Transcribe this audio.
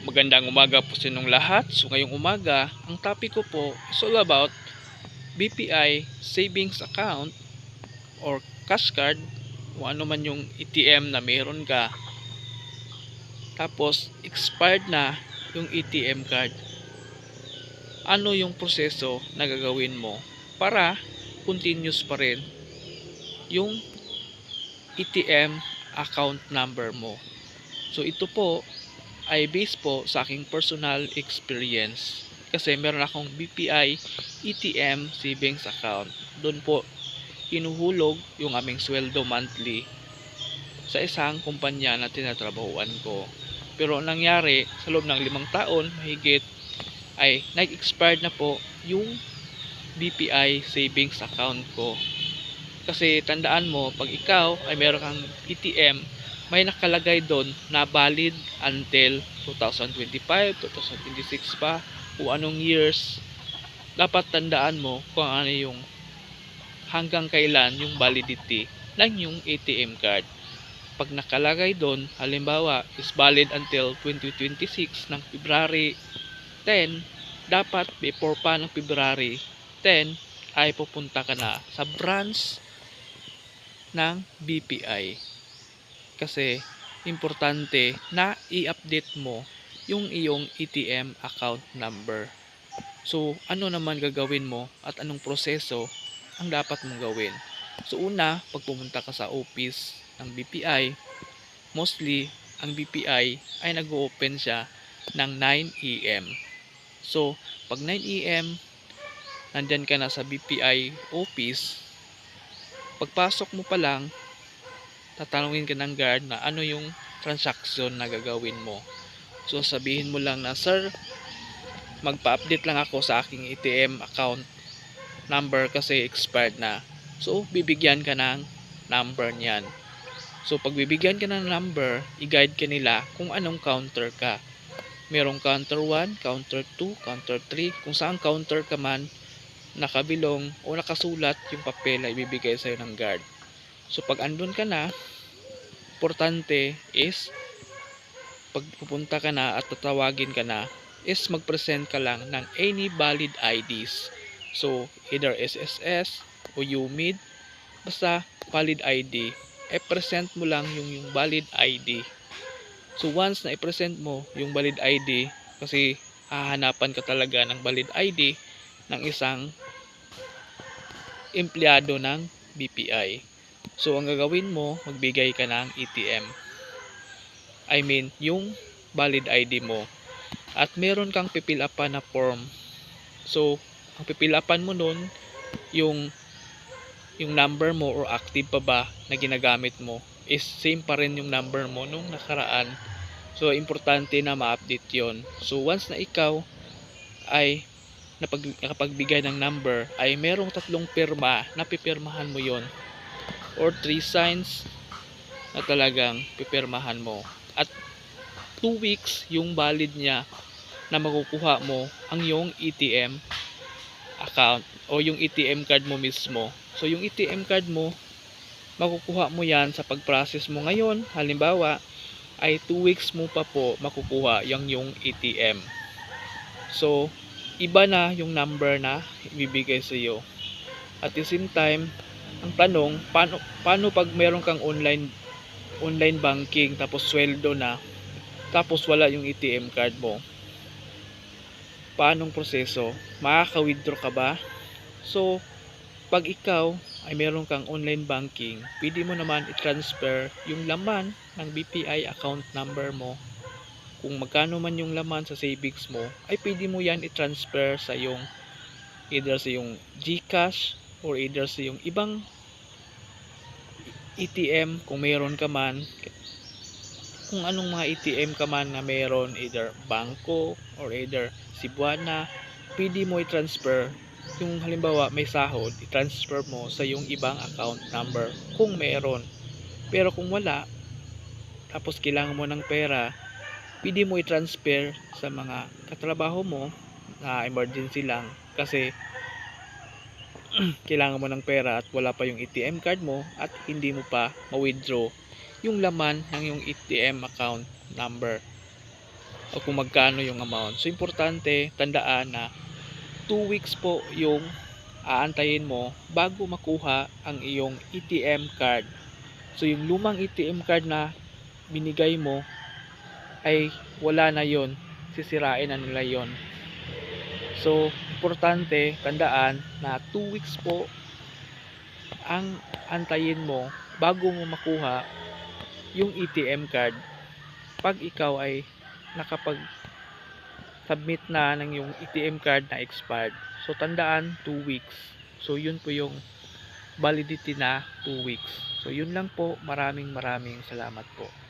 Magandang umaga po sa inyong lahat. So ngayong umaga, ang topic ko po is all about BPI savings account or cash card o ano man yung ATM na meron ka. Tapos expired na yung ATM card. Ano yung proseso na gagawin mo para continuous pa rin yung ATM account number mo. So ito po ay based po sa aking personal experience. Kasi meron akong BPI ATM savings account. Doon po hinuhulog yung aming sweldo monthly sa isang kumpanya na tinatrabahuan ko. Pero ang nangyari sa loob ng 5 taon mahigit ay nag-expired na po yung BPI savings account ko. Kasi tandaan mo, pag ikaw ay meron kang ATM, may nakalagay doon na valid until 2025, 2026 pa, o anong years. Dapat tandaan mo kung ano yung hanggang kailan yung validity ng yung ATM card. Pag nakalagay doon, halimbawa, is valid until 2026 ng February 10, dapat before pa ng February 10 ay pupunta ka na sa branch ng BPI. Kasi importante na i-update mo yung iyong ATM account number. So, ano naman gagawin mo at anong proseso ang dapat mong gawin? So, una, pag pumunta ka sa office ng BPI, mostly, ang BPI ay nag-open siya ng 9 AM. So, pag 9 AM, nandyan ka na sa BPI office, pagpasok mo pa lang, tatanungin ka ng guard na ano yung transaction na gagawin mo. So sabihin mo lang na, sir, magpa-update lang ako sa aking ATM account number kasi expired na. So bibigyan ka ng number niyan. So pag bibigyan ka ng number, i-guide ka nila kung anong counter ka. Merong counter 1, counter 2, counter 3. Kung saan counter ka man, nakabilong o nakasulat yung papel na ibibigay sa'yo ng guard. So pag andun ka na, importante is pag pupunta ka na at tatawagin ka na, is mag-present ka lang ng any valid IDs. So either SSS o UMID, basta valid ID, present mo lang yung valid ID. So once na i-present mo yung valid ID, kasi hahanapan ka talaga ng valid ID ng isang empleyado ng BPI. So, ang gagawin mo, magbigay ka ng ATM. I mean, yung valid ID mo. At meron kang pipilapan na form. So, ang pipilapan mo nun, yung number mo or active pa ba na ginagamit mo is same pa rin yung number mo nung nakaraan. So, importante na ma-update yon. So, once na ikaw ay nakapagbigay ng number, ay merong 3 pirma na pipirmahan mo yon, or 3 signs na talagang pipirmahan mo. At 2 weeks yung valid niya na makukuha mo ang yung ATM account o yung ATM card mo mismo. So yung ATM card mo, makukuha mo yan sa pag-process mo ngayon. Halimbawa, ay 2 weeks mo pa po makukuha yung ATM. So, iba na yung number na ibibigay sa iyo. At the same time, ang tanong, paano pag meron kang online banking tapos sweldo na, tapos wala yung ATM card mo? Paanong proseso? Makaka-withdraw ka ba? So, pag ikaw ay meron kang online banking, pwede mo naman i-transfer yung laman ng BPI account number mo. Kung magkano man yung laman sa savings mo, ay pwede mo yan i-transfer sa yung either sa yung GCash or either sa yung ibang ATM kung meron ka man, kung anong mga ATM ka man na meron, either Bangko or either Cebuana, pwede mo i-transfer yung halimbawa may sahod, i-transfer mo sa yung ibang account number kung meron. Pero kung wala, tapos kailangan mo ng pera, pwede mo i-transfer sa mga katrabaho mo na emergency lang kasi kailangan mo ng pera at wala pa yung ATM card mo at hindi mo pa ma-withdraw yung laman ng yung ATM account number. o kung magkano yung amount. So importante tandaan na 2 weeks po yung aantayin mo bago makuha ang iyong ATM card. So yung lumang ATM card na binigay mo ay wala na yon, sisirain na nila yon. So importante tandaan na 2 weeks po ang antayin mo bago mo makuha yung ATM card pag ikaw ay nakapag submit na ng yung ATM card na expired. So tandaan 2 weeks. So yun po yung validity na 2 weeks. So yun lang po. Maraming salamat po.